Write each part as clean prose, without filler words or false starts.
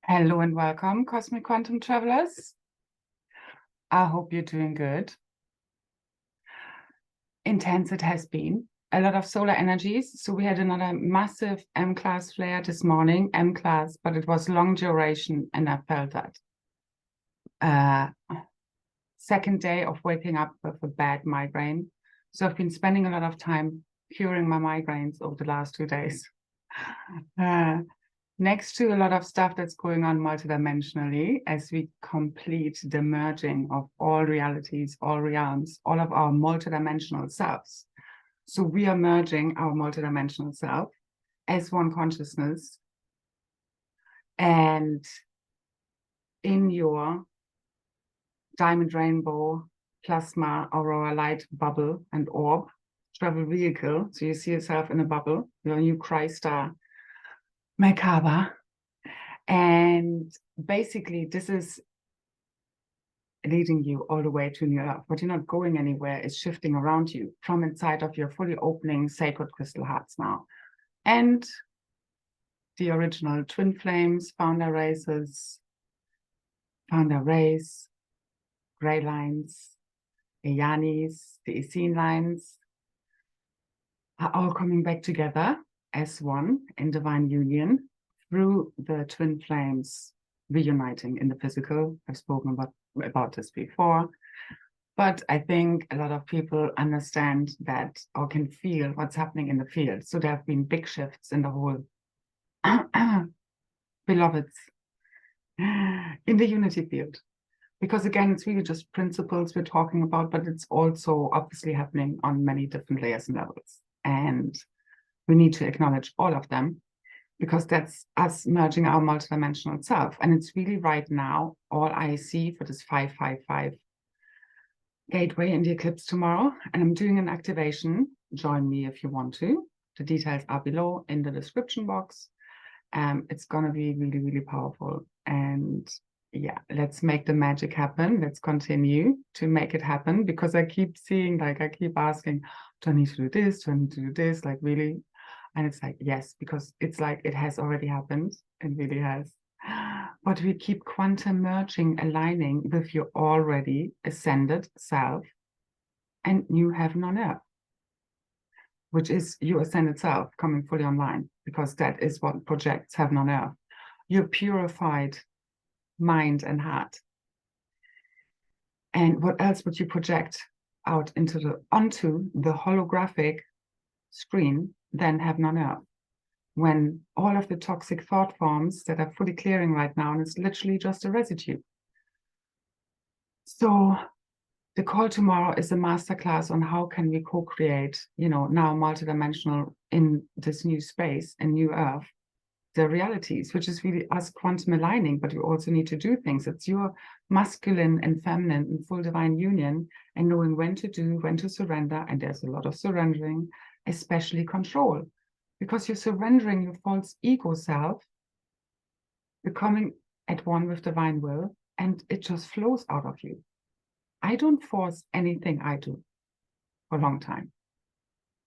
Hello and welcome, Cosmic Quantum Travelers. I hope you're doing good. Intense it has been. A lot of solar energies. So we had another massive M-class flare this morning, M-class, but it was long duration, and I felt that. Second day of waking up with a bad migraine. So I've been spending a lot of time curing my migraines over the last 2 days. Next to a lot of stuff that's going on multidimensionally as we complete the merging of all realities, all realms, all of our multidimensional selves. So we are merging our multidimensional self as one consciousness. And in your diamond rainbow, plasma, aurora light bubble and orb, travel vehicle. So you see yourself in a bubble, your new Christ star, Merkaba. And basically, this is leading you all the way to New Earth, but you're not going anywhere. It's shifting around you from inside of your fully opening sacred crystal hearts now. And the original twin flames, founder races, founder race, gray lines, Ayanis, the Essene lines are all coming back together as one in divine union through the twin flames reuniting in the physical. I've spoken about this before, but I think a lot of people understand that or can feel what's happening in the field. So there have been big shifts in the whole beloveds in the unity field. Because again, it's really just principles we're talking about, but it's also obviously happening on many different layers and levels. And we need to acknowledge all of them because that's us merging our multidimensional self. And it's really right now, all I see for this 555 gateway in the eclipse tomorrow. And I'm doing an activation. Join me if you want to. The details are below in the description box. It's going to be really, really powerful. And yeah, let's make the magic happen. Let's continue to make it happen because I keep seeing, like, I keep asking, do I need to do this? Do I need to do this? Like, really? And it's like, yes, because it's like it has already happened. It really has. But we keep quantum merging, aligning with your already ascended self and new heaven on earth, which is your ascended self coming fully online, because that is what projects heaven on earth. Your purified mind and heart. And what else would you project out onto the holographic screen than heaven on earth? When all of the toxic thought forms that are fully clearing right now, and it's literally just a residue. So the call tomorrow is a masterclass on how can we co-create, now multidimensional in this new space and new earth, the realities, which is really us quantum aligning, but you also need to do things. It's your masculine and feminine in full divine union and knowing when to do, when to surrender. And there's a lot of surrendering, especially control, because you're surrendering your false ego self, becoming at one with divine will, and it just flows out of you. I don't force anything I do for a long time.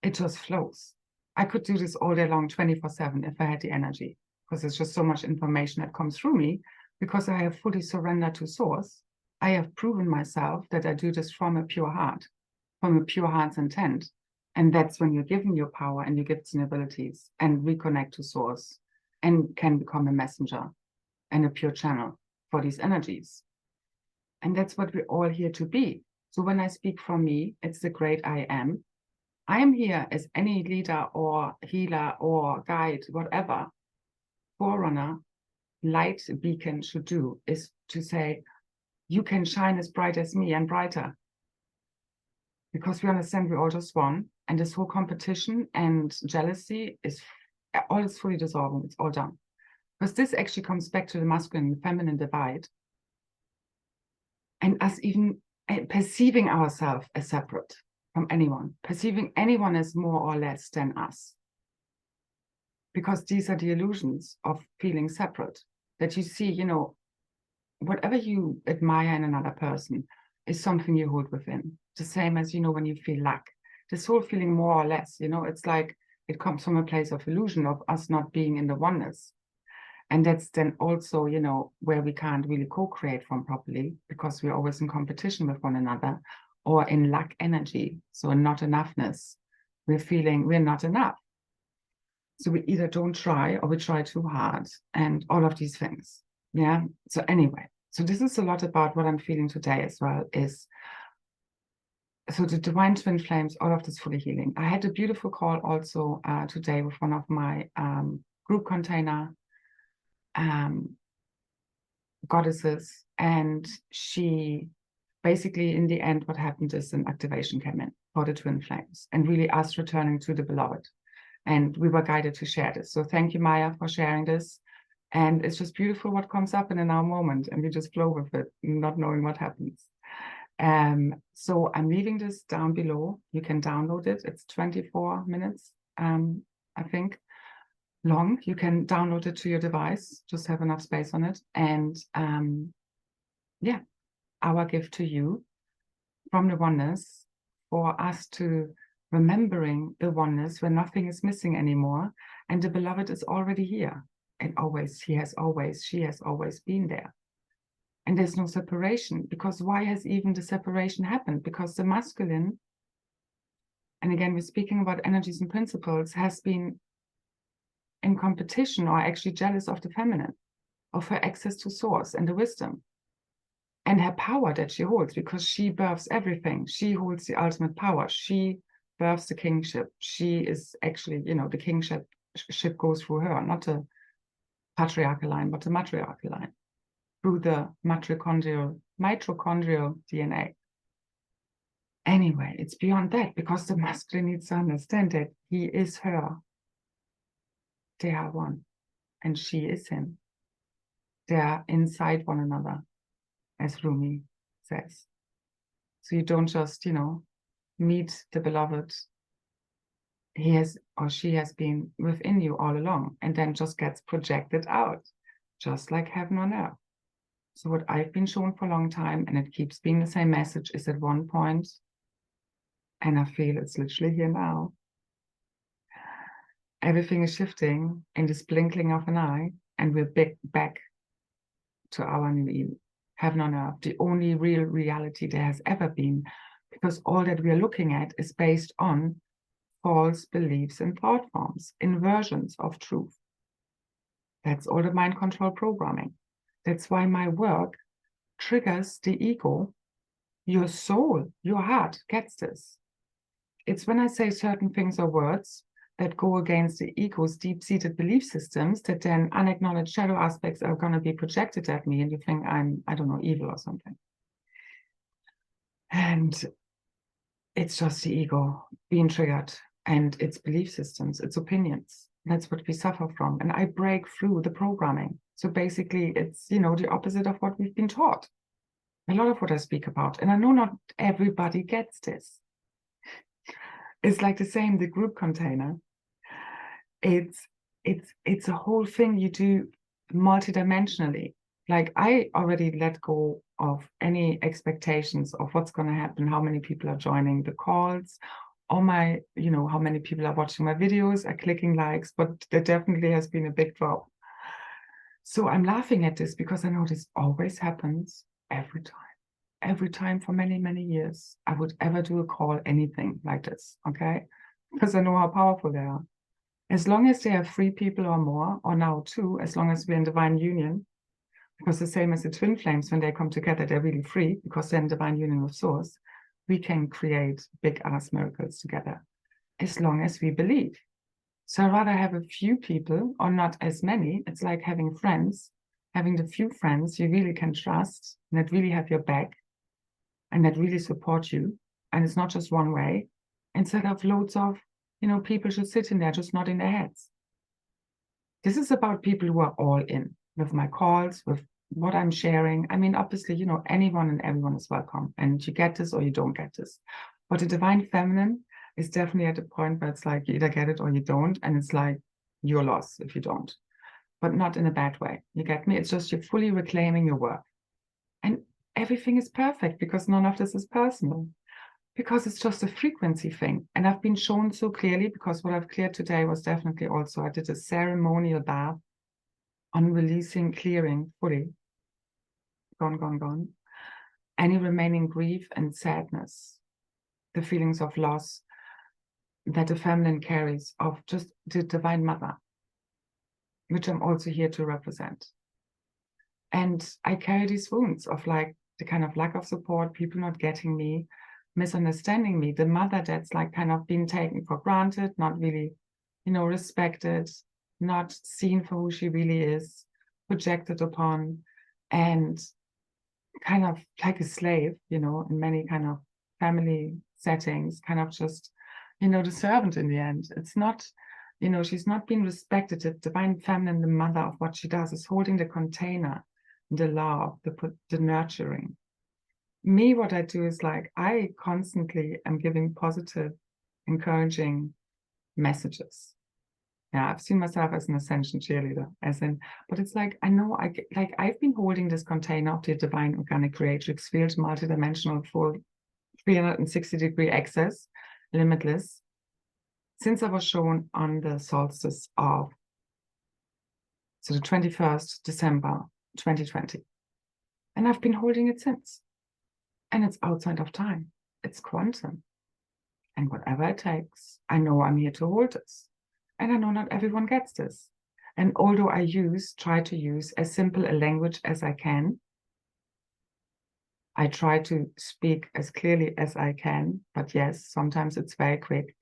It just flows. I could do this all day long, 24/7, if I had the energy, because there's just so much information that comes through me, because I have fully surrendered to source. I have proven myself that I do this from a pure heart, from a pure heart's intent. And that's when you're given your power and your gifts and abilities and reconnect to source and can become a messenger and a pure channel for these energies. And that's what we're all here to be. So when I speak from me, it's the great I am. I am here as any leader or healer or guide, whatever, forerunner, light beacon should do, is to say, you can shine as bright as me and brighter. Because we understand we're all just one, and this whole competition and jealousy is fully dissolving. It's all done. Because this actually comes back to the masculine and feminine divide, and us even perceiving ourselves as separate from anyone, perceiving anyone as more or less than us. Because these are the illusions of feeling separate, that you see, whatever you admire in another person is something you hold within. The same as, when you feel lack, this whole feeling more or less, it's like it comes from a place of illusion of us not being in the oneness. And that's then also, you know, where we can't really co-create from properly, because we're always in competition with one another, or in lack energy, so not enoughness. We're feeling we're not enough. So we either don't try or we try too hard, and all of these things. Yeah. So anyway, so this is a lot about what I'm feeling today as well, is so the divine twin flames, all of this fully healing. I had a beautiful call also today with one of my group container goddesses, and she basically, in the end, what happened is an activation came in for the twin flames, and really us returning to the beloved. And we were guided to share this. So thank you, Maya, for sharing this. And it's just beautiful what comes up in our moment, and we just flow with it, not knowing what happens. So I'm leaving this down below. You can download it. It's 24 minutes, I think, long. You can download it to your device, just have enough space on it. And yeah, our gift to you from the oneness, for us to remembering the oneness where nothing is missing anymore, and the beloved is already here, and always, she has always been there. And there's no separation, because why has even the separation happened? Because the masculine, and again, we're speaking about energies and principles, has been in competition, or actually jealous of the feminine, of her access to source and the wisdom and her power that she holds, because she births everything. She holds the ultimate power. She births the kingship. She is actually, you know, the kingship goes through her, not the patriarchal line, but the matriarchal line, through the mitochondrial DNA. Anyway, it's beyond that, because the masculine needs to understand that he is her. They are one, and she is him. They are inside one another, as Rumi says. So you don't just, you know, meet the beloved. He has, or she has been within you all along, and then just gets projected out, just like heaven on earth. So what I've been shown for a long time, and it keeps being the same message, is at one point, and I feel it's literally here now, everything is shifting in this blinking of an eye, and we're back to our new Eden, heaven on earth, the only real reality there has ever been, because all that we are looking at is based on false beliefs and thought forms, inversions of truth. That's all the mind control programming. That's why my work triggers the ego. Your soul, your heart gets this. It's when I say certain things or words that go against the ego's deep-seated belief systems, that then unacknowledged shadow aspects are going to be projected at me, and you think I'm, I don't know, evil or something. And it's just the ego being triggered, and its belief systems, its opinions. That's what we suffer from. And I break through the programming. So basically, it's, you know, the opposite of what we've been taught. A lot of what I speak about. And I know not everybody gets this. It's like the same, the group container. It's a whole thing you do multidimensionally. Like, I already let go of any expectations of what's going to happen, how many people are joining the calls, or my, you know, how many people are watching my videos, are clicking likes, but there definitely has been a big drop. So I'm laughing at this, because I know this always happens every time for many, many years. I would ever do a call, anything like this, okay? Because I know how powerful they are. As long as they are 3 people or more, or now 2, as long as we're in divine union, because the same as the twin flames, when they come together, they're really free, because they're in divine union with source, we can create big ass miracles together, as long as we believe. So I'd rather have a few people, or not as many. It's like having friends, having the few friends you really can trust, and that really have your back, and that really support you. And it's not just one way, instead of loads of, you know, people should sit in there just nodding their heads. This is about people who are all in with my calls, with what I'm sharing. I mean, obviously, you know, anyone and everyone is welcome, and you get this or you don't get this. But the divine feminine is definitely at a point where it's like you either get it or you don't, and it's like your loss if you don't, but not in a bad way. You get me? It's just you're fully reclaiming your work, and everything is perfect, because none of this is personal, because it's just a frequency thing. And I've been shown so clearly, because what I've cleared today was definitely also, I did a ceremonial bath on releasing, clearing fully, gone, gone, gone, any remaining grief and sadness, the feelings of loss that the feminine carries, of just the Divine Mother, which I'm also here to represent. And I carry these wounds of like the kind of lack of support, people not getting me, misunderstanding me, the mother that's like kind of being taken for granted, not really, you know, respected, not seen for who she really is, projected upon, and kind of like a slave, you know, in many kind of family settings, kind of just, you know, the servant in the end. It's not, you know, she's not being respected. The divine feminine, the mother of what she does, is holding the container, the love, the nurturing. Me, what I do is like, I constantly am giving positive, encouraging messages. Yeah, I've seen myself as an ascension cheerleader, as in, but it's like, I know I've been holding this container of the divine organic creatrix field, multidimensional, full 360-degree access, limitless, since I was shown on the solstice of, so the 21st December 2020. And I've been holding it since. And it's outside of time. It's quantum. And whatever it takes, I know I'm here to hold this. And I know not everyone gets this. And although I try to use as simple a language as I can, I try to speak as clearly as I can, but yes, sometimes it's very quick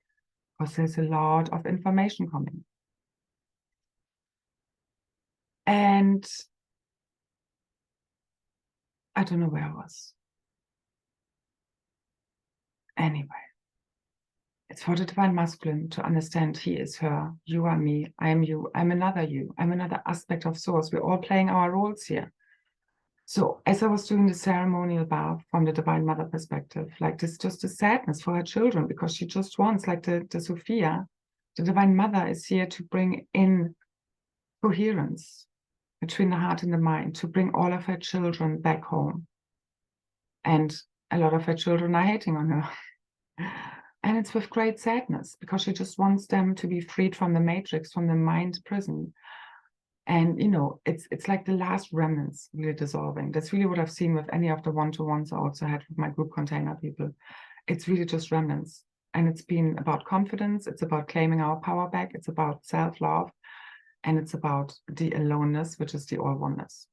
because there's a lot of information coming. And I don't know where I was. Anyway, it's for the divine masculine to understand he is her, you are me, I am you, I'm another you, I'm another aspect of source. We're all playing our roles here. So as I was doing the ceremonial bath from the Divine Mother perspective, like this, just a sadness for her children, because she just wants, like the Sophia, the Divine Mother is here to bring in coherence between the heart and the mind, to bring all of her children back home. And a lot of her children are hating on her. And it's with great sadness, because she just wants them to be freed from the matrix, from the mind prison. And, you know, it's like the last remnants really dissolving. That's really what I've seen with any of the one-to-ones I also had with my group container people. It's really just remnants. And it's been about confidence. It's about claiming our power back. It's about self-love. And it's about the aloneness, which is the all-oneness.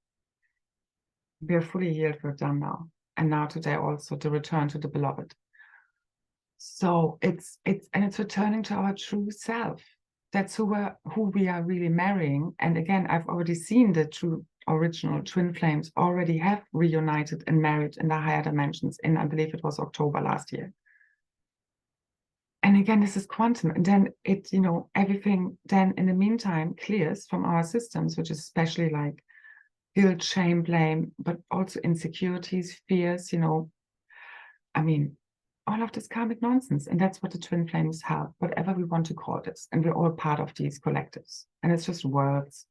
We are fully healed. We're done now. And now today also the return to the beloved. So it's returning to our true self. That's who we are really marrying. And again, I've already seen the true original twin flames already have reunited and married in the higher dimensions in, I believe it was October last year. And again, this is quantum. And then it, you know, everything then in the meantime clears from our systems, which is especially like guilt, shame, blame, but also insecurities, fears, you know, I mean, all of this karmic nonsense. And that's what the twin flames have, whatever we want to call this. And we're all part of these collectives. And it's just words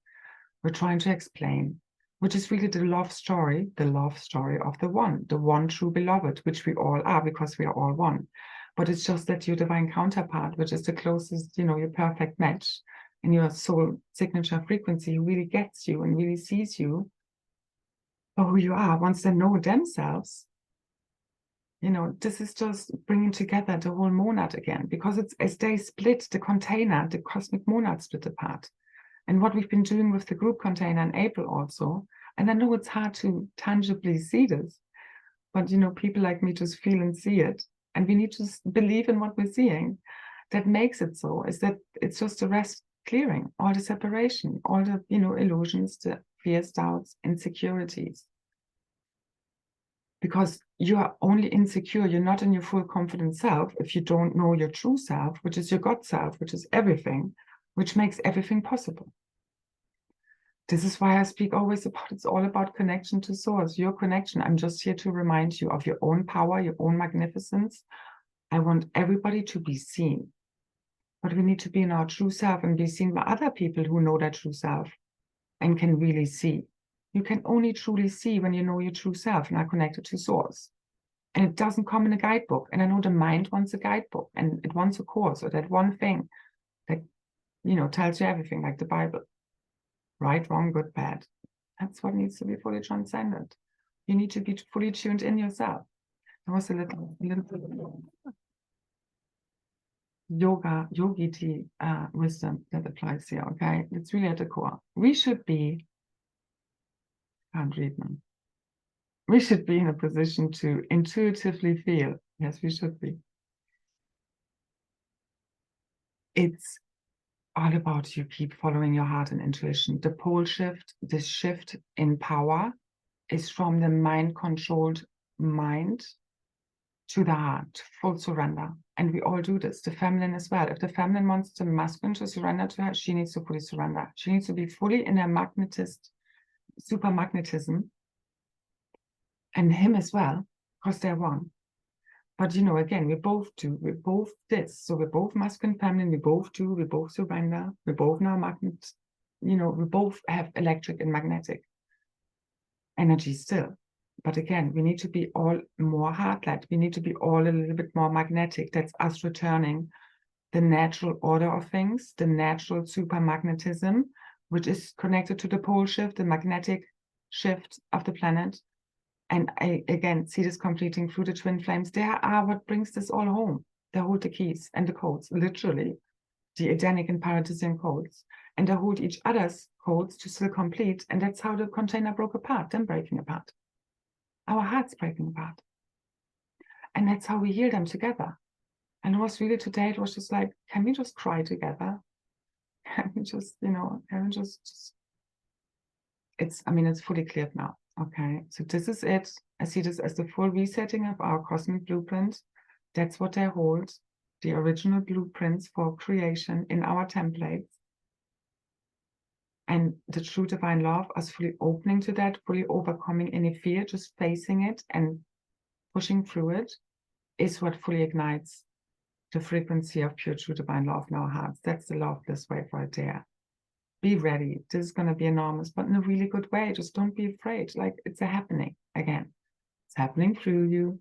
we're trying to explain, which is really the love story of the one true beloved, which we all are, because we are all one. But it's just that your divine counterpart, which is the closest, you know, your perfect match in your soul signature frequency, who really gets you and really sees you for who you are, once they know themselves. You know, this is just bringing together the whole monad again, because it's as they split the container, the cosmic monad split apart. And what we've been doing with the group container in April also, and I know it's hard to tangibly see this, but, you know, people like me just feel and see it. And we need to believe in what we're seeing. That makes it so, is that it's just the rest clearing, all the separation, all the, you know, illusions, the fears, doubts, insecurities. Because you are only insecure, you're not in your full confident self if you don't know your true self, which is your God self, which is everything, which makes everything possible. This is why I speak always about, it's all about connection to source, your connection. I'm just here to remind you of your own power, your own magnificence. I want everybody to be seen, but we need to be in our true self and be seen by other people who know their true self and can really see. You can only truly see when you know your true self and are connected to source. And it doesn't come in a guidebook. And I know the mind wants a guidebook and it wants a course or that one thing that, you know, tells you everything, like the Bible. right, wrong, good, bad. That's what needs to be fully transcended. You need to be fully tuned in yourself. There was a little yogi tea wisdom that applies here, okay? It's really at the core. We should be, can't read them. We should be in a position to intuitively feel. Yes, we should be. It's all about you keep following your heart and intuition. The pole shift, this shift in power is from the mind-controlled mind to the heart, full surrender. And we all do this, the feminine as well. If the feminine wants the masculine to surrender to her, she needs to fully surrender. She needs to be fully in her super magnetism, and him as well, because they're one. But you know, again, we both do, we both this. So we're both masculine, feminine, we both do, we both surrender, we both now magnet, you know, we both have electric and magnetic energy still. But again, we need to be all more heart-led. We need to be all a little bit more magnetic. That's us returning the natural order of things, the natural super magnetism, which is connected to the pole shift, the magnetic shift of the planet. And I, again, see this completing through the twin flames. They are what brings this all home. They hold the keys and the codes, literally, the Adenic and Paradisian codes. And they hold each other's codes to still complete. And that's how the container broke apart, them breaking apart. Our hearts breaking apart. And that's how we heal them together. And it was really today, it was just like, can we just cry together? Can we just, you know, can we just it's, I mean, it's fully cleared now. Okay, so this is it. I see this as the full resetting of our cosmic blueprint. That's what they hold, the original blueprints for creation in our templates. And the true divine love, us fully opening to that, fully overcoming any fear, just facing it and pushing through it, is what fully ignites the frequency of pure true divine love in our hearts. That's the loveless wave right there. Be ready. This is going to be enormous, but in a really good way. Just don't be afraid. Like, it's a happening. Again, it's happening through you.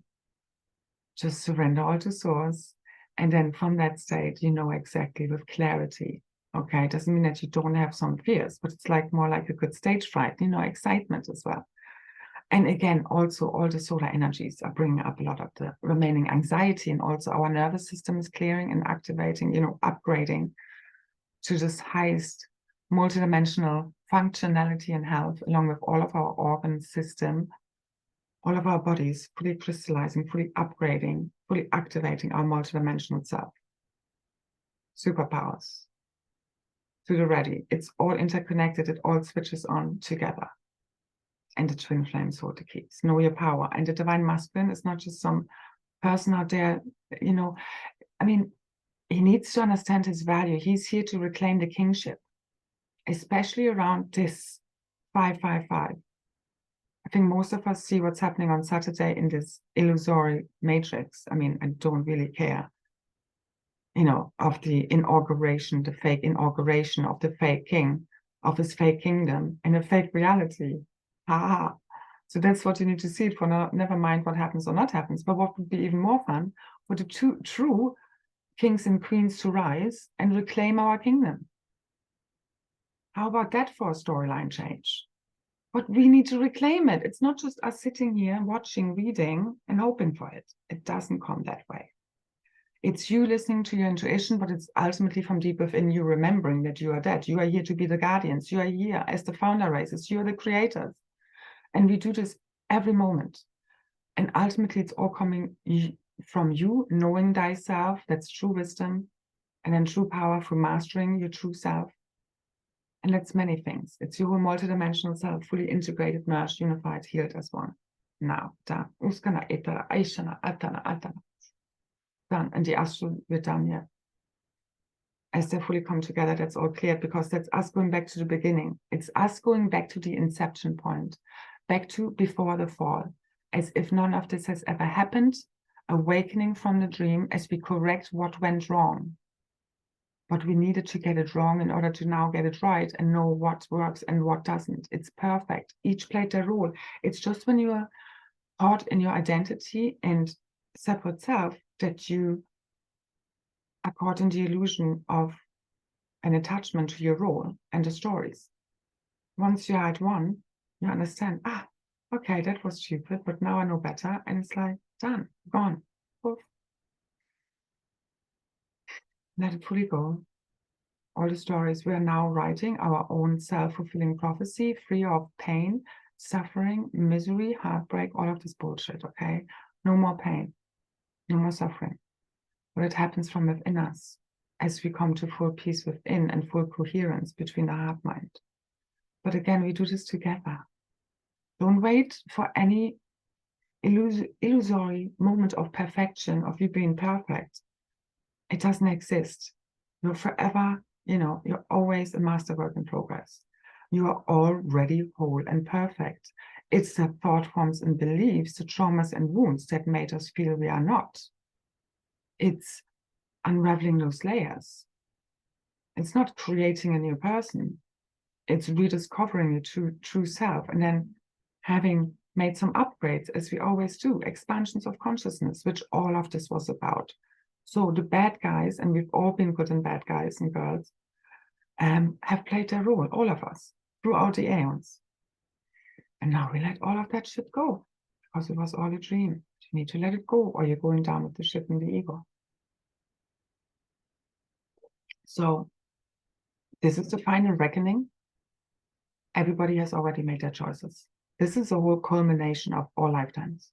Just surrender all to source. And then from that state, you know exactly with clarity. Okay, it doesn't mean that you don't have some fears, but it's like more like a good stage fright, you know, excitement as well. And again, also all the solar energies are bringing up a lot of the remaining anxiety, and also our nervous system is clearing and activating, you know, upgrading to this highest multidimensional functionality and health, along with all of our organ system, all of our bodies, fully crystallizing, fully upgrading, fully activating our multidimensional self. Superpowers. To the ready. It's all interconnected. It all switches on together. And the twin flames hold the keys. Know your power. And the divine masculine is not just some person out there, you know, I mean, he needs to understand his value. He's here to reclaim the kingship, especially around this 555. I think most of us see what's happening on Saturday in this illusory matrix. I mean, I don't really care, you know, of the inauguration, the fake inauguration of the fake king, of his fake kingdom, in a fake reality. Ha. So that's what you need to see it for. Now, never mind what happens or not happens. But what would be even more fun, for the true kings and queens to rise and reclaim our kingdom. How about that for a storyline change? But we need to reclaim it. It's not just us sitting here watching, reading, and hoping for it. It doesn't come that way. It's you listening to your intuition, but it's ultimately from deep within you remembering that you are that. You are here to be the guardians. You are here as the founder races. You are the creators. And we do this every moment. And ultimately, it's all coming from you, knowing thyself. That's true wisdom. And then true power through mastering your true self. And that's many things. It's your multidimensional self, fully integrated, merged, unified, healed as one. Now, done. Uskana, etara, aishana, atana, atana. Done. And the astral, we're done yet. As they fully come together, that's all clear, because that's us going back to the beginning. It's us going back to the inception point, back to before the fall, as if none of this has ever happened, awakening from the dream as we correct what went wrong. But we needed to get it wrong in order to now get it right and know what works and what doesn't. It's perfect. Each played their role. It's just when you are caught in your identity and separate self that you are caught in the illusion of an attachment to your role and the stories. once you're at one, you understand, okay, that was stupid, but now I know better. And it's like, done, gone. Poof. Let it fully go. All the stories, we are now writing our own self-fulfilling prophecy, free of pain, suffering, misery, heartbreak, all of this bullshit, okay? No more pain, no more suffering. But it happens from within us as we come to full peace within and full coherence between the heart mind. But again, we do this together. Don't wait for any illusory moment of perfection, of you being perfect. It doesn't exist. You're forever, you're always a masterwork in progress. You are already whole and perfect. It's the thought forms and beliefs, the traumas and wounds that made us feel we are not. It's unraveling those layers. It's not creating a new person. It's rediscovering your true self, and then having made some upgrades, as we always do, expansions of consciousness, which all of this was about. So the bad guys, and we've all been good and bad guys and girls, have played their role, all of us, throughout the aeons. And now we let all of that shit go, because it was all a dream. You need to let it go, or you're going down with the ship in the ego. So this is the final reckoning. Everybody has already made their choices. This is a whole culmination of all lifetimes.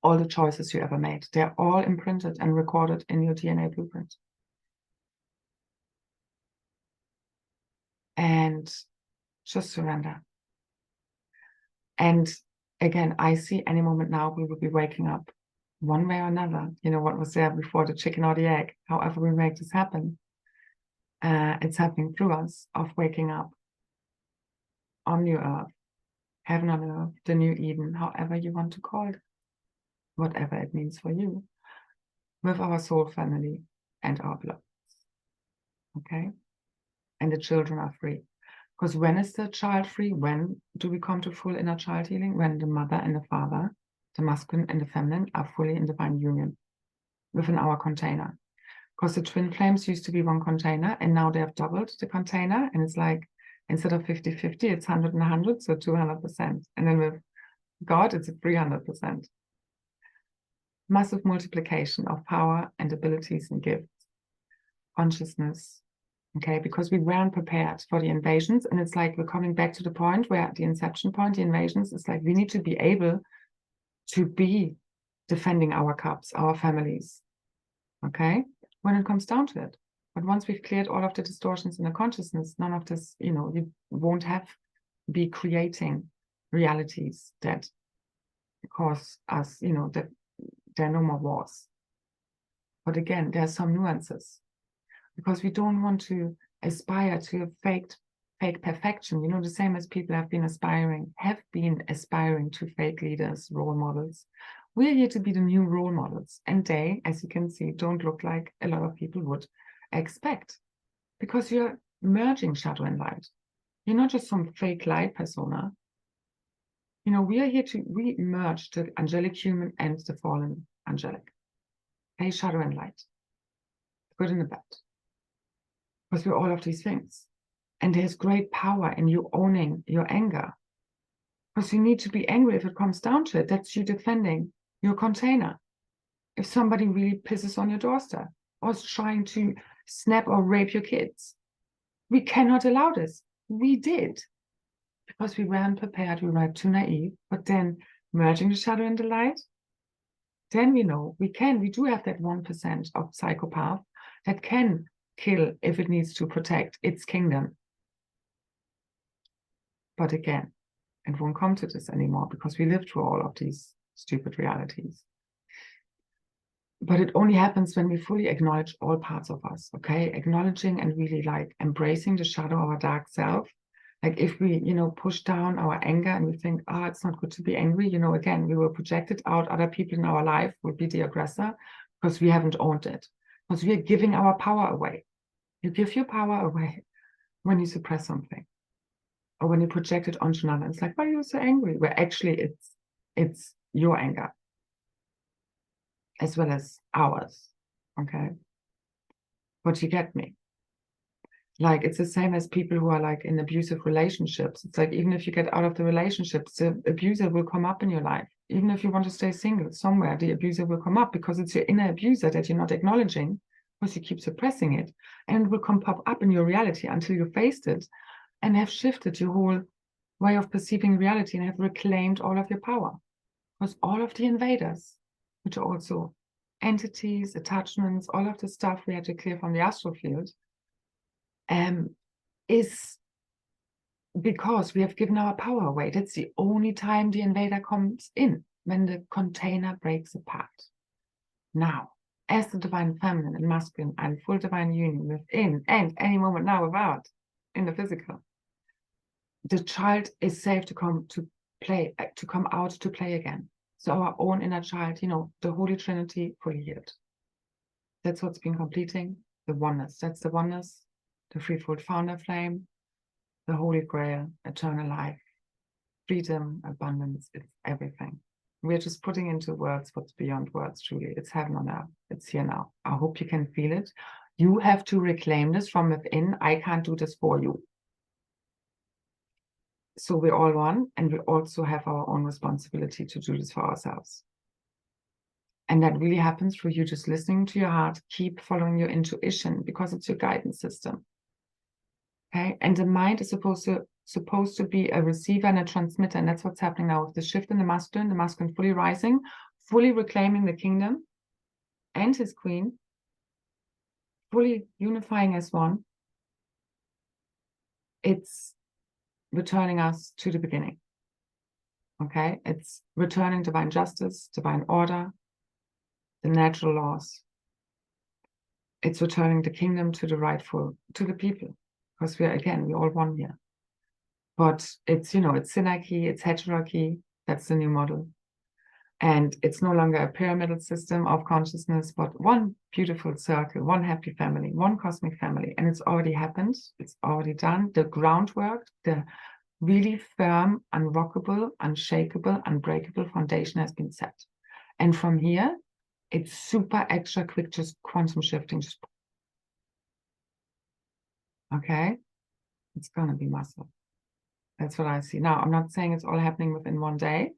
All the choices you ever made, they're all imprinted and recorded in your DNA blueprint. And just surrender. And again, I see any moment now we will be waking up one way or another. You know what was there before, the chicken or the egg? However we make this happen, it's happening through us, of waking up on new earth, heaven on earth, the new Eden, however you want to call it, whatever it means for you, with our soul family and our blood. Okay? And the children are free. Because when is the child free? When do we come to full inner child healing? When the mother and the father, the masculine and the feminine, are fully in divine union within our container. Because the twin flames used to be one container, and now they have doubled the container, and it's like, instead of 50-50, it's 100 and 100, so 200%. And then with God, it's 300%. Massive multiplication of power and abilities and gifts, consciousness, okay? Because we weren't prepared for the invasions, and it's like we're coming back to the point where the inception point, the invasions, is like we need to be able to be defending our cups, our families, okay? When it comes down to it. But once we've cleared all of the distortions in the consciousness, none of this, you won't be creating realities that cause us, that there are no more wars. But again, there are some nuances, because we don't want to aspire to a fake perfection. The same as people have been aspiring to fake leaders, role models. We're here to be the new role models. And they, as you can see, don't look like a lot of people would expect, because you're merging shadow and light. You're not just some fake light persona. We are here we merge the angelic human and the fallen angelic. Okay, shadow and light. Good and the bad. Because we're all of these things. And there's great power in you owning your anger. Because you need to be angry if it comes down to it. That's you defending your container. If somebody really pisses on your doorstep or is trying to snap or rape your kids, we cannot allow this. We did. Because we weren't prepared, we were too naive. But then merging the shadow and the light, then we know we do have that 1% of psychopath that can kill if it needs to protect its kingdom. But again, it won't come to this anymore, because we live through all of these stupid realities. But it only happens when we fully acknowledge all parts of us, okay? Acknowledging and really embracing the shadow of our dark self. Like if we, push down our anger and we think, it's not good to be angry, again, we will project it out. Other people in our life will be the aggressor because we haven't owned it. Because we are giving our power away. You give your power away when you suppress something, or when you project it onto another. It's like, why are you so angry? Where actually it's your anger as well as ours, okay? But you get me. Like, it's the same as people who are like in abusive relationships. It's like, even if you get out of the relationships, the abuser will come up in your life. Even if you want to stay single somewhere, the abuser will come up, because it's your inner abuser that you're not acknowledging, because you keep suppressing it. And it will come pop up in your reality until you faced it and have shifted your whole way of perceiving reality and have reclaimed all of your power. Because all of the invaders, which are also entities, attachments, all of the stuff we had to clear from the astral field, is because we have given our power away. That's the only time the invader comes in, when the container breaks apart. Now, as the divine feminine and masculine and full divine union within, and any moment now without, in the physical, the child is safe to come to play, to come out to play again. So our own inner child, you know, the Holy Trinity, fully healed. That's what's been completing the oneness. That's the oneness, the threefold founder flame, the Holy Grail, eternal life, freedom, abundance. It's everything. We're just putting into words what's beyond words, truly. It's heaven on earth. It's here now. I hope you can feel it. You have to reclaim this from within. I can't do this for you. So we're all one, and we also have our own responsibility to do this for ourselves. And that really happens through you just listening to your heart, keep following your intuition, because it's your guidance system. Okay, and the mind is supposed to be a receiver and a transmitter, and that's what's happening now with the shift in the masculine fully rising, fully reclaiming the kingdom and his queen, fully unifying as one. It's returning us to the beginning. Okay, it's returning divine justice, divine order, the natural laws. It's returning the kingdom to the rightful, to the people, because we're all one here. But it's, you know, it's synarchy, it's heterarchy. That's the new model. And it's no longer a pyramidal system of consciousness, but one beautiful circle, one happy family, one cosmic family. And it's already happened. It's already done. The groundwork, the really firm, unrockable, unshakable, unbreakable foundation has been set. And from here, it's super extra quick, just quantum shifting. Okay? It's going to be massive. That's what I see. Now, I'm not saying it's all happening within one day,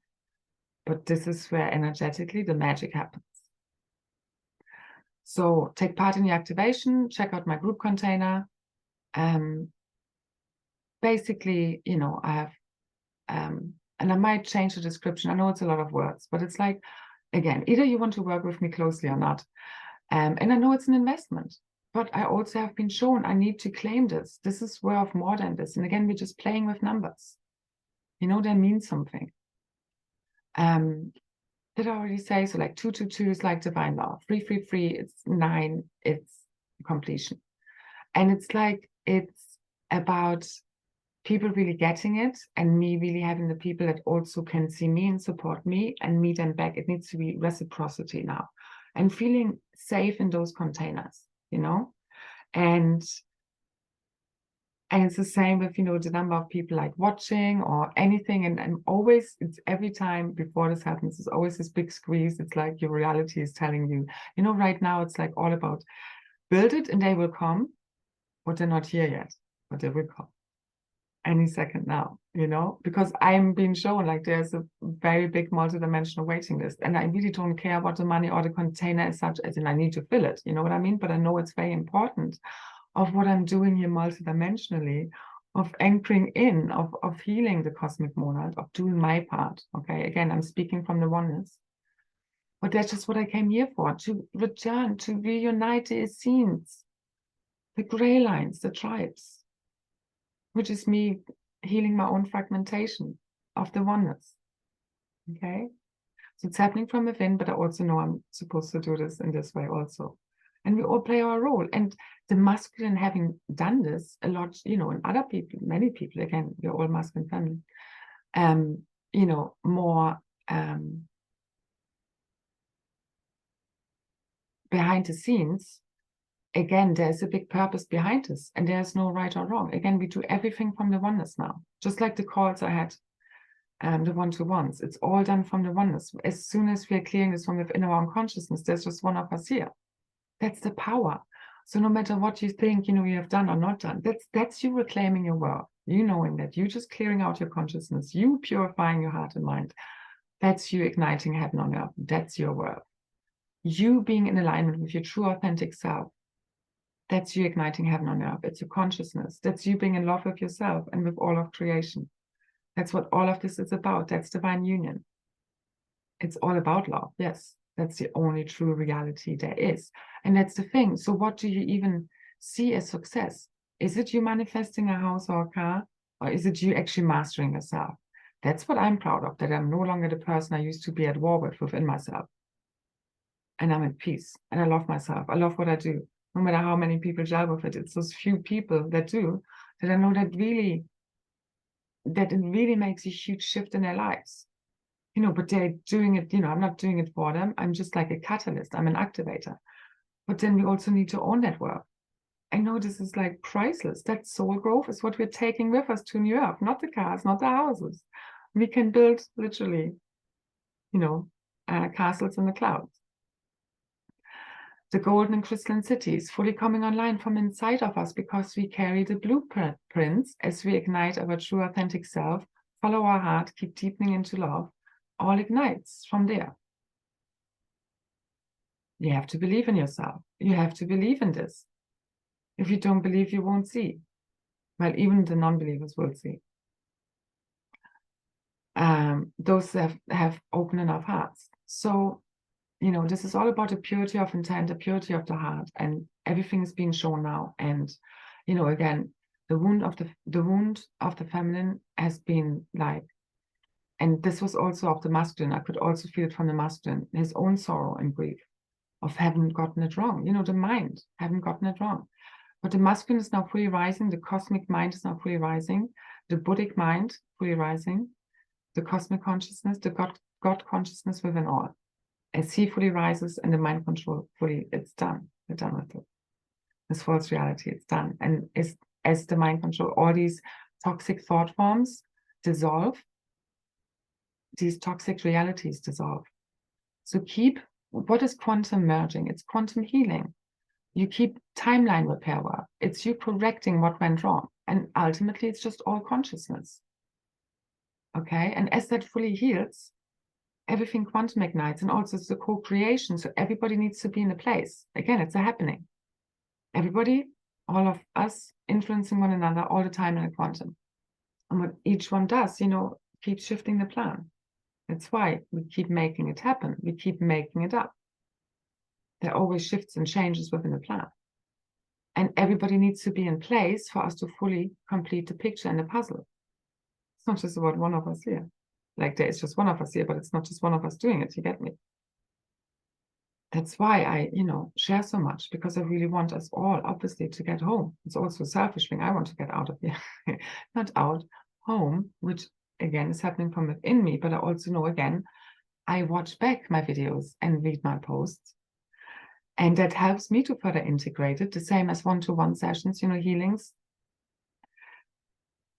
but this is where energetically the magic happens. So take part in the activation, check out my group container. Basically, you know, I have, and I might change the description. I know it's a lot of words, but it's like, again, either you want to work with me closely or not. And I know it's an investment, but I also have been shown I need to claim this. This is worth more than this. And again, we're just playing with numbers. You know, they mean something. Did I already say? So like 222 is like divine law. 333, it's 9, it's completion. And it's like, it's about people really getting it, and me really having the people that also can see me and support me and me them back. It needs to be reciprocity now, and feeling safe in those containers, you know? And it's the same with, you know, the number of people like watching or anything. And always, it's every time before this happens, it's always this big squeeze. It's like your reality is telling you, you know, right now it's like all about build it and they will come, but they're not here yet, but they will come any second now, you know, because I'm being shown like there's a very big multidimensional waiting list, and I really don't care about the money or the container as such, as in I need to fill it, you know what I mean? But I know it's very important of what I'm doing here multidimensionally, of anchoring in, of healing the cosmic monad, of doing my part. Okay, again, I'm speaking from the oneness. But that's just what I came here for, to return, to reunite the Essenes, the gray lines, the tribes, which is me healing my own fragmentation of the oneness. Okay, so it's happening from within, but I also know I'm supposed to do this in this way also. And we all play our role. And the masculine, having done this a lot, you know, and other people, many people, again, we're all masculine family, you know, more behind the scenes. Again, there's a big purpose behind this, and there's no right or wrong. Again, we do everything from the oneness now, just like the calls I had, the one-to-ones. It's all done from the oneness. As soon as we are clearing this from within our own consciousness, there's just one of us here. That's the power So no matter what you think, you have done or not done, that's you reclaiming your worth, you knowing that you just clearing out your consciousness, you purifying your heart and mind. That's you igniting heaven on earth. That's your worth. You being in alignment with your true authentic self. That's you igniting heaven on earth. It's your consciousness. That's you being in love with yourself and with all of creation. That's what all of this is about. That's divine union. It's all about love. Yes, that's the only true reality there is. And that's the thing. So what do you even see as success? Is it you manifesting a house or a car? Or is it you actually mastering yourself? That's what I'm proud of, that I'm no longer the person I used to be at war with within myself. And I'm at peace. And I love myself. I love what I do. No matter how many people gel with it. It's those few people that do, that I know that it really makes a huge shift in their lives. But they're doing it, I'm not doing it for them. I'm just like a catalyst. I'm an activator. But then we also need to own that work. I know this is like priceless. That soul growth is what we're taking with us to New York, not the cars, not the houses. We can build literally, castles in the clouds. The golden and crystalline cities fully coming online from inside of us because we carry the blueprints as we ignite our true authentic self, follow our heart, keep deepening into love. All ignites from there. You have to believe in yourself. You have to believe in this. If you don't believe, you won't see. Well, even the non-believers will see. Those that have open enough hearts. So, this is all about the purity of intent, the purity of the heart, and everything is being shown now. And, again, the wound of the feminine has been like, and this was also of the masculine. I could also feel it from the masculine, his own sorrow and grief of having gotten it wrong. The mind haven't gotten it wrong. But the masculine is now fully rising. The cosmic mind is now fully rising. The Buddhic mind fully rising. The cosmic consciousness, the God consciousness within all. As he fully rises and the mind control fully, it's done. We're done with it. This false reality, it's done. And as the mind control, all these toxic thought forms dissolve, these toxic realities dissolve. So what is quantum merging? It's quantum healing. You keep timeline repair work. It's you correcting what went wrong. And ultimately, it's just all consciousness. Okay? And as that fully heals, everything quantum ignites, and also it's the co-creation. So everybody needs to be in a place. Again, it's a happening. Everybody, all of us, influencing one another all the time in a quantum. And what each one does, keeps shifting the plan. That's why we keep making it happen. We keep making it up. There are always shifts and changes within the plan. And everybody needs to be in place for us to fully complete the picture and the puzzle. It's not just about one of us here. Like there is just one of us here, but it's not just one of us doing it. You get me? That's why I, share so much, because I really want us all, obviously, to get home. It's also a selfish thing. I want to get out of here. Not out, home, which again is happening from within me. But I also know, again, I watch back my videos and read my posts. And that helps me to further integrate it, the same as one-to-one sessions, healings.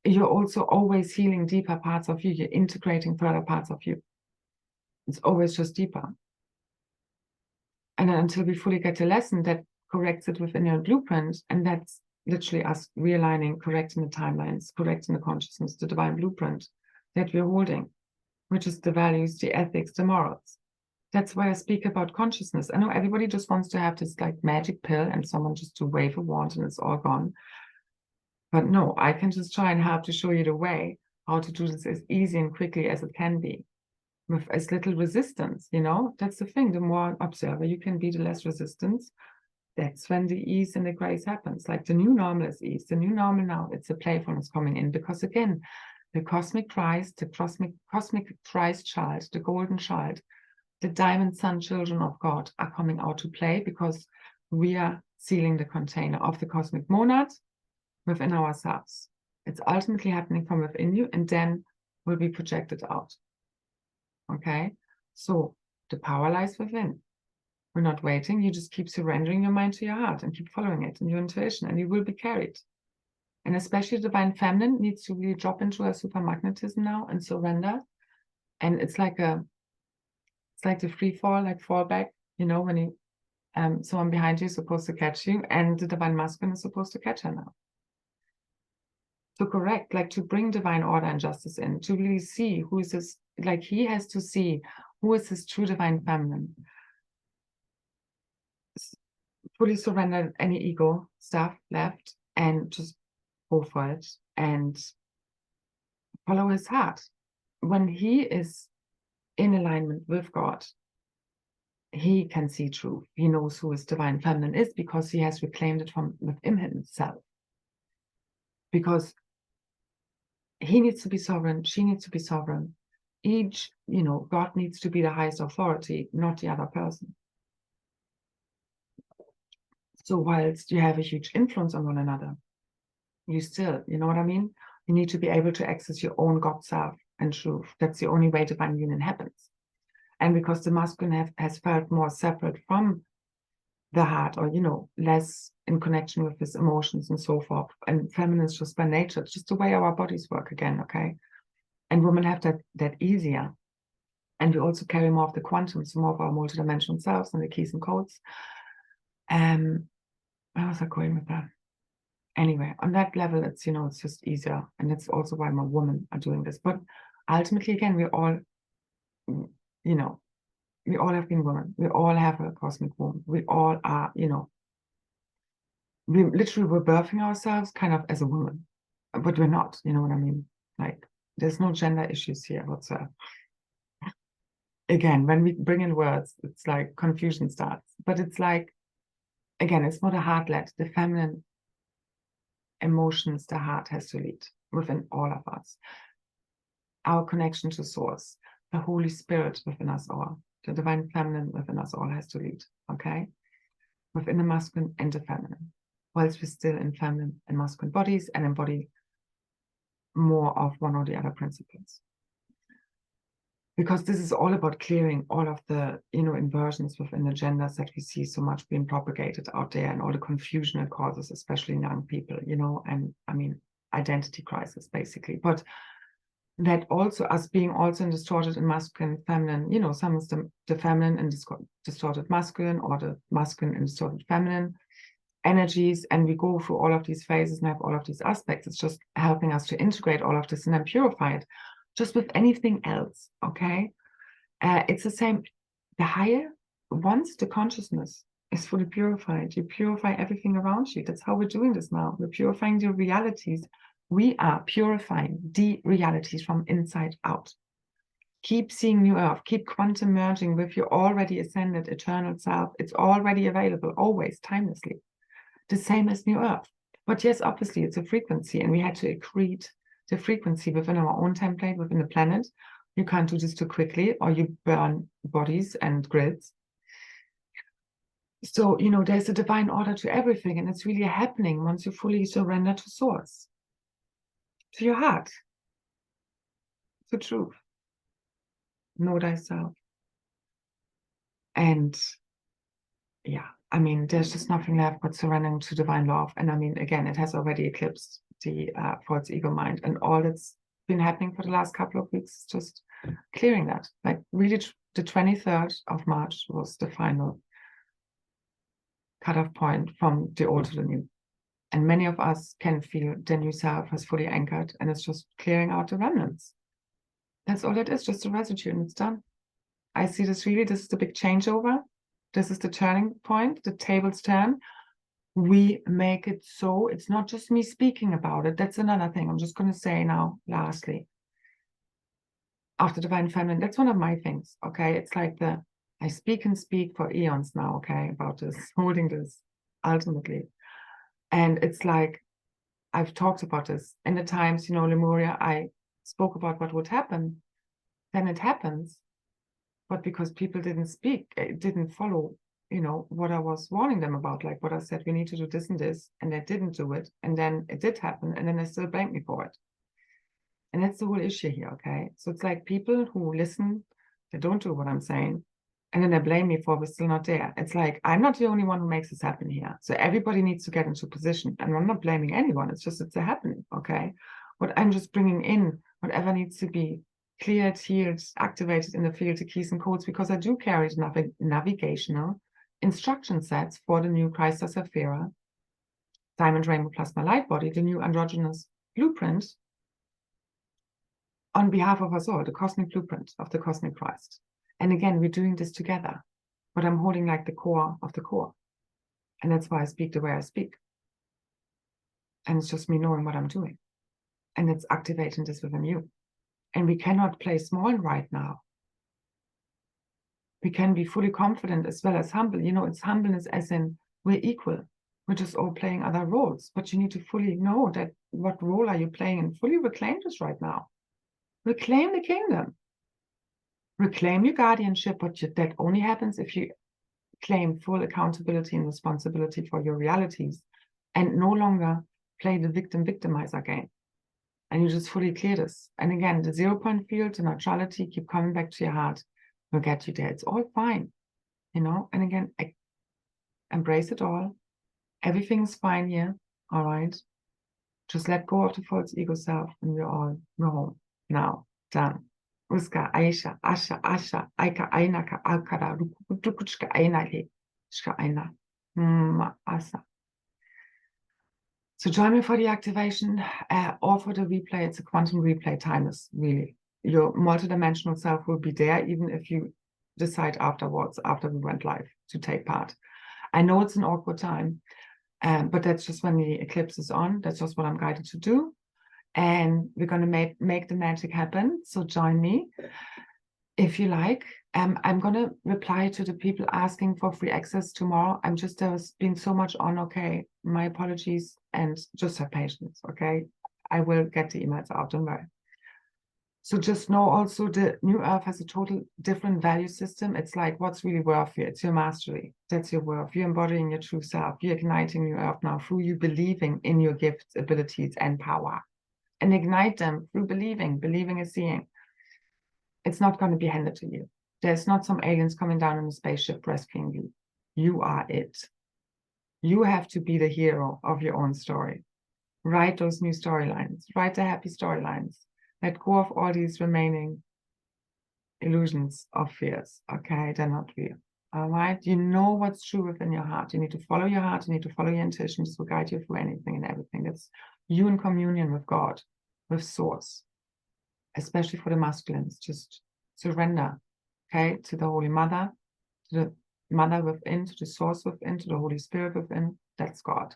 You're also always healing deeper parts of you. You're integrating further parts of you. It's always just deeper. And then until we fully get the lesson that corrects it within your blueprint, and that's literally us realigning, correcting the timelines, correcting the consciousness, the divine blueprint that we're holding, which is the values, the ethics, the morals. That's why I speak about consciousness. I know everybody just wants to have this like magic pill and someone just to wave a wand and it's all gone. But no, I can just try and help to show you the way how to do this as easy and quickly as it can be, with as little resistance. That's the thing. The more observer you can be, the less resistance. That's when the ease and the grace happens. Like the new normal is ease. The new normal now, it's a playfulness coming in, because again, the cosmic Christ, the cosmic Christ child, the golden child, the diamond sun children of God are coming out to play, because we are sealing the container of the cosmic monad within ourselves. It's ultimately happening from within you and then will be projected out. Okay? So the power lies within. We're not waiting. You just keep surrendering your mind to your heart and keep following it and your intuition, and you will be carried. And especially the divine feminine needs to really drop into a super magnetism now and surrender. And it's like the free fall, like fall back, when you Someone behind you is supposed to catch you, and the divine masculine is supposed to catch her now. To correct, like to bring divine order and justice in, to really see who is this, like he has to see who is his true divine feminine. Fully surrender any ego stuff left and just go for it and follow his heart. When he is in alignment with God, he can see truth. He knows who his divine feminine is because he has reclaimed it from within himself. Because he needs to be sovereign, she needs to be sovereign. Each, God needs to be the highest authority, not the other person. So whilst you have a huge influence on one another, you still, you know what I mean? You need to be able to access your own God self and truth. That's the only way divine union happens. And because the masculine has felt more separate from the heart, or, less in connection with his emotions and so forth, and feminine is just by nature, it's just the way our bodies work again, okay? And women have that easier. And we also carry more of the quantum, so more of our multidimensional selves and the keys and codes. Where was I going with that? Anyway, on that level, it's, it's just easier. And that's also why more women are doing this. But ultimately, again, we all, we all have been women. We all have a cosmic womb. We all are, we literally were birthing ourselves kind of as a woman, but we're not, you know what I mean? Like, there's no gender issues here whatsoever. Again, when we bring in words, it's like confusion starts. But it's like, again, it's not a heart-led. The feminine emotions the heart has to lead within all of us. Our connection to source, the Holy Spirit within us all, the divine feminine within us all has to lead, okay? Within the masculine and the feminine, whilst we're still in feminine and masculine bodies and embody more of one or the other principles. Because this is all about clearing all of the, inversions within the genders that we see so much being propagated out there, and all the confusion it causes, especially in young people, and I mean, identity crisis, basically. But that also, us being also in distorted and masculine, feminine, some is the feminine and distorted masculine, or the masculine and distorted feminine energies, and we go through all of these phases and have all of these aspects. It's just helping us to integrate all of this and then purify it. Just with anything else, okay? It's the same. The higher, once the consciousness is fully purified, you purify everything around you. That's how we're doing this now. We're purifying the realities. We are purifying the realities from inside out. Keep seeing New Earth. Keep quantum merging with your already ascended eternal self. It's already available, always, timelessly. The same as New Earth. But yes, obviously, it's a frequency, and we had to accrete the frequency within our own template, within the planet. You can't do this too quickly, or you burn bodies and grids. So, there's a divine order to everything, and it's really happening once you fully surrender to source, to your heart, to truth. Know thyself. And yeah, I mean, there's just nothing left but surrendering to divine love. And I mean, again, it has already eclipsed the false ego mind, and all that's been happening for the last couple of weeks is just clearing that. Like, really, the 23rd of March was the final cutoff point from the old to the new. And many of us can feel the new self has fully anchored, and it's just clearing out the remnants. That's all it is, just a residue, and it's done. I see this is the big changeover. This is the turning point, the tables turn. We make it so it's not just me speaking about it. That's another thing I'm just going to say now, lastly. After Divine Feminine, that's one of my things, okay? It's like I speak and speak for eons now, okay, about this, holding this, ultimately. And it's like, I've talked about this in the times, Lemuria, I spoke about what would happen. Then it happens. But because people didn't speak, it didn't follow, what I was warning them about, like what I said, we need to do this and this, and they didn't do it. And then it did happen, and then they still blame me for it. And that's the whole issue here, okay? So it's like people who listen, they don't do what I'm saying, and then they blame me for we're still not there. It's like, I'm not the only one who makes this happen here. So everybody needs to get into position. And I'm not blaming anyone. It's just, it's a happening, okay? What I'm just bringing in, whatever needs to be cleared, healed, activated in the field, the keys and codes, because I do carry the navigational instruction sets for the new Christ as Sapphira, Diamond Rainbow Plasma Light Body, the new androgynous blueprint, on behalf of us all, the cosmic blueprint of the cosmic Christ. And again, we're doing this together, but I'm holding like the core of the core. And that's why I speak the way I speak. And it's just me knowing what I'm doing. And it's activating this within you. And we cannot play small right now. We can be fully confident as well as humble. You know, it's humbleness as in we're equal. We're just all playing other roles. But you need to fully know that what role are you playing and fully reclaim this right now. Reclaim the kingdom. Reclaim your guardianship, but that only happens if you claim full accountability and responsibility for your realities and no longer play the victimizer game. And you just fully clear this. And again, the 0-point field, the neutrality, keep coming back to your heart. We'll get you there. It's all fine, you know? And again, embrace it all. Everything's fine here, all right? Just let go of the false ego self and we're home. Now, done. Uska, Aisha, Asha, Asha, Aika, Ainaka, Alkada, Rukuchka, Ainali, Shka, Aina, Asa. So join me for the activation or for the replay. It's a quantum replay, timeless, really. Your multidimensional self will be there even if you decide afterwards, after we went live, to take part. I know it's an awkward time, but that's just when the eclipse is on. That's just what I'm guided to do. And we're going to make the magic happen. So join me if you like. I'm going to reply to the people asking for free access tomorrow. There's been so much on, okay? My apologies and just have patience, okay? I will get the emails out, don't worry. So just know also the new earth has a total different value system. It's like what's really worth you. It's your mastery. That's your worth. You're embodying your true self. You're igniting new earth now through you believing in your gifts, abilities, and power. And ignite them through believing. Believing is seeing. It's not going to be handed to you. There's not some aliens coming down in a spaceship rescuing you. You are it. You have to be the hero of your own story. Write those new storylines. Write the happy storylines. Let go of all these remaining illusions of fears. Okay, they're not real. All right, you know what's true within your heart. You need to follow your heart. You need to follow your intuition. This will guide you through anything and everything. That's you in communion with God, with Source, especially for the masculines. Just surrender, okay, to the Holy Mother, to the Mother within, to the Source within, to the Holy Spirit within. That's God.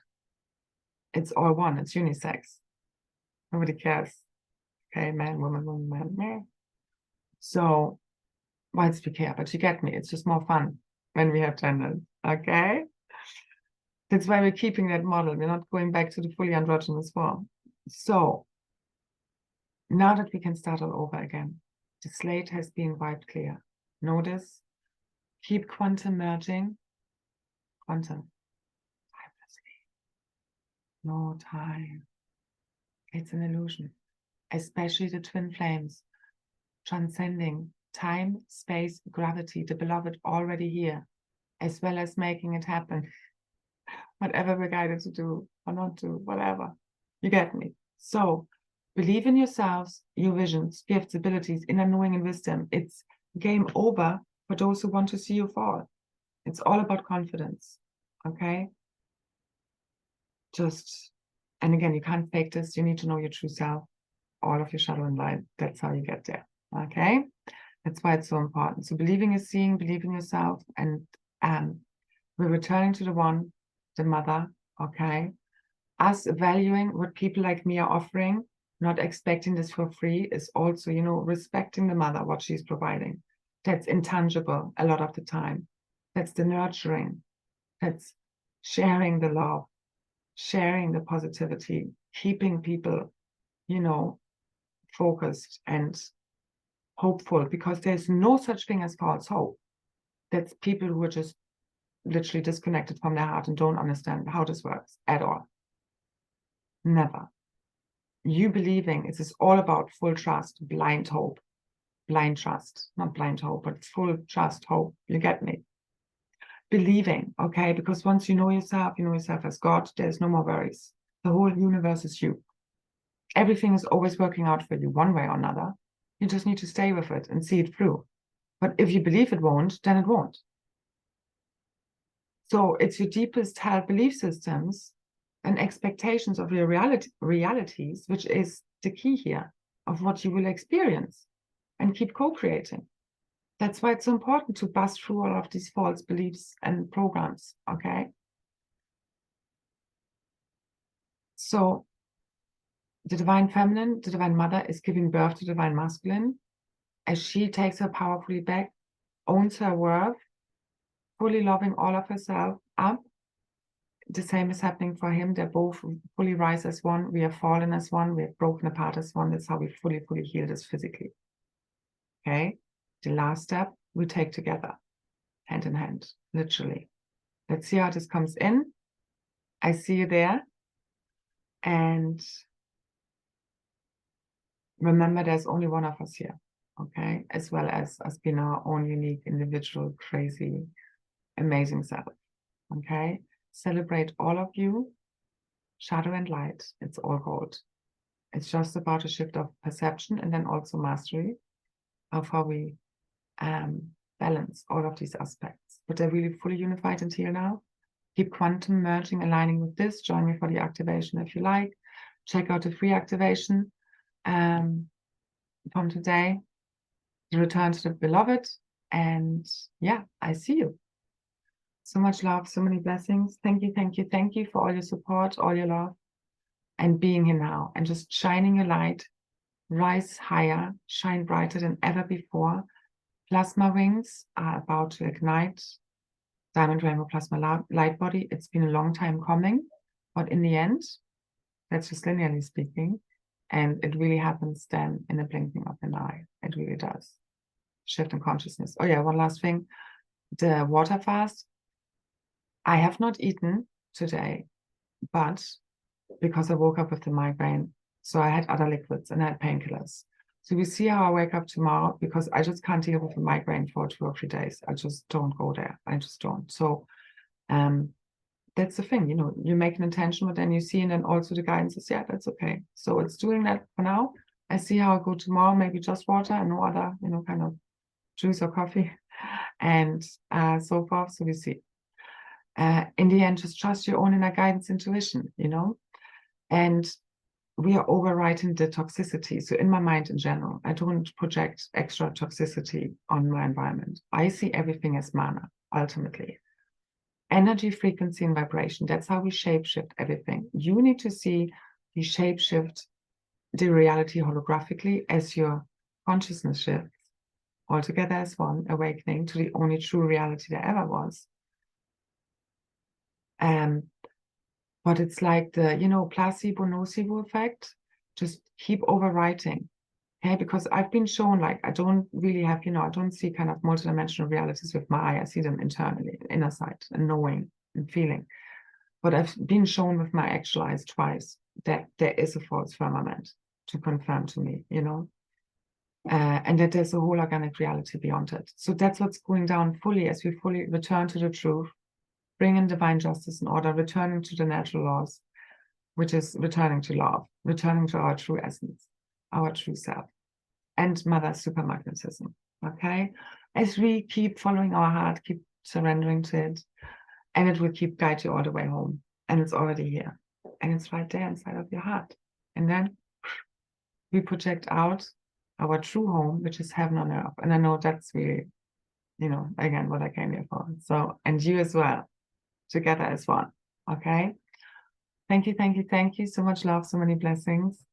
It's all one. It's unisex. Nobody cares. Okay, man, woman, man. So, whilst we care, but you get me. It's just more fun when we have genders. Okay? That's why we're keeping that model. We're not going back to the fully androgynous form. So, now that we can start all over again, the slate has been wiped clear. Notice, keep quantum merging. Quantum. Timelessly. No time. It's an illusion. Especially the twin flames. Transcending time, space, gravity, the beloved already here, as well as making it happen. Whatever we're guided to do or not do, whatever. You get me? So, believe in yourselves, your visions, gifts, abilities, inner knowing and wisdom. It's game over for those who want to see you fall. It's all about confidence, okay? And again, you can't fake this. You need to know your true self, all of your shadow and light. That's how you get there, okay? That's why it's so important. So believing is seeing, believe in yourself, and we're returning to the one, the mother, okay? Us valuing what people like me are offering, not expecting this for free, is also, you know, respecting the mother, what she's providing. That's intangible a lot of the time. That's the nurturing. That's sharing the love, sharing the positivity, keeping people, you know, focused and hopeful, because there's no such thing as false hope. That's people who are just literally disconnected from their heart and don't understand how this works at all. Never. You believing, it is all about full trust, blind hope, blind trust, not blind hope, but full trust, hope. You get me? Believing, okay? Because once you know yourself as God, there's no more worries. The whole universe is you. Everything is always working out for you one way or another. You just need to stay with it and see it through. But if you believe it won't, then it won't. So it's your deepest held belief systems and expectations of your realities, which is the key here of what you will experience and keep co-creating. That's why it's so important to bust through all of these false beliefs and programs, okay? So the divine feminine, the divine mother, is giving birth to divine masculine as she takes her powerfully back, owns her worth, fully loving all of herself up. The same is happening for him. They both fully rise as one. We have fallen as one. We have broken apart as one. That's how we fully heal this physically. Okay? The last step we take together, hand in hand, literally. Let's see how this comes in. I see you there. And remember, there's only one of us here. Okay? As well as us being our own unique, individual, crazy, amazing self. Okay? Celebrate all of you, shadow and light. It's all gold. It's just about a shift of perception and then also mastery of how we balance all of these aspects. But they're really fully unified until now. Keep quantum merging, aligning with this. Join me for the activation if you like. Check out the free activation from today. Return to the beloved. And yeah, I see you. So much love, so many blessings. Thank you, thank you, thank you for all your support, all your love, and being here now and just shining your light. Rise higher, shine brighter than ever before. Plasma wings are about to ignite. Diamond Rainbow Plasma Light Body. It's been a long time coming, but in the end, that's just linearly speaking, and it really happens then in the blinking of an eye. It really does. Shift in consciousness. Oh yeah, one last thing. The water fast. I have not eaten today, but because I woke up with the migraine, so I had other liquids and I had painkillers. So we see how I wake up tomorrow, because I just can't deal with a migraine for 2 or 3 days. I just don't go there. I just don't. So that's the thing, you know, you make an intention, but then you see, and then also the guidance is, yeah, that's okay. So it's doing that for now. I see how I go tomorrow, maybe just water and no other, you know, kind of juice or coffee and so forth. So we see. In the end, just trust your own inner guidance, intuition, you know, and we are overwriting the toxicity. So in my mind in general, I don't project extra toxicity on my environment. I see everything as mana, ultimately. Energy, frequency, and vibration. That's how we shapeshift everything. You need to see the shapeshift, the reality holographically as your consciousness shifts altogether as one, awakening to the only true reality there ever was. But it's like the, you know, placebo, nocebo effect. Just keep overwriting. Okay, because I've been shown, like, I don't really have, you know, I don't see kind of multidimensional realities with my eye. I see them internally, inner sight, and knowing and feeling. But I've been shown with my actual eyes twice that there is a false firmament to confirm to me, you know, and that there's a whole organic reality beyond it. So that's what's going down fully as we fully return to the truth, bring in divine justice and order, returning to the natural laws, which is returning to love, returning to our true essence, our true self, and mother supermagnetism. Okay, as we keep following our heart, keep surrendering to it, and it will keep guide you all the way home. And it's already here, and it's right there inside of your heart. And then we project out our true home, which is heaven on earth. And I know that's really, you know, again, what I came here for. So, and you as well, together as one. Okay. Thank you, thank you, thank you. So much love, so many blessings.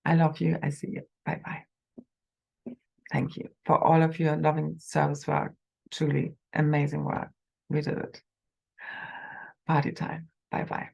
I love you. I see you. Bye-bye. Thank you for all of your loving service work. Truly amazing work. We did it. Party time. Bye-bye.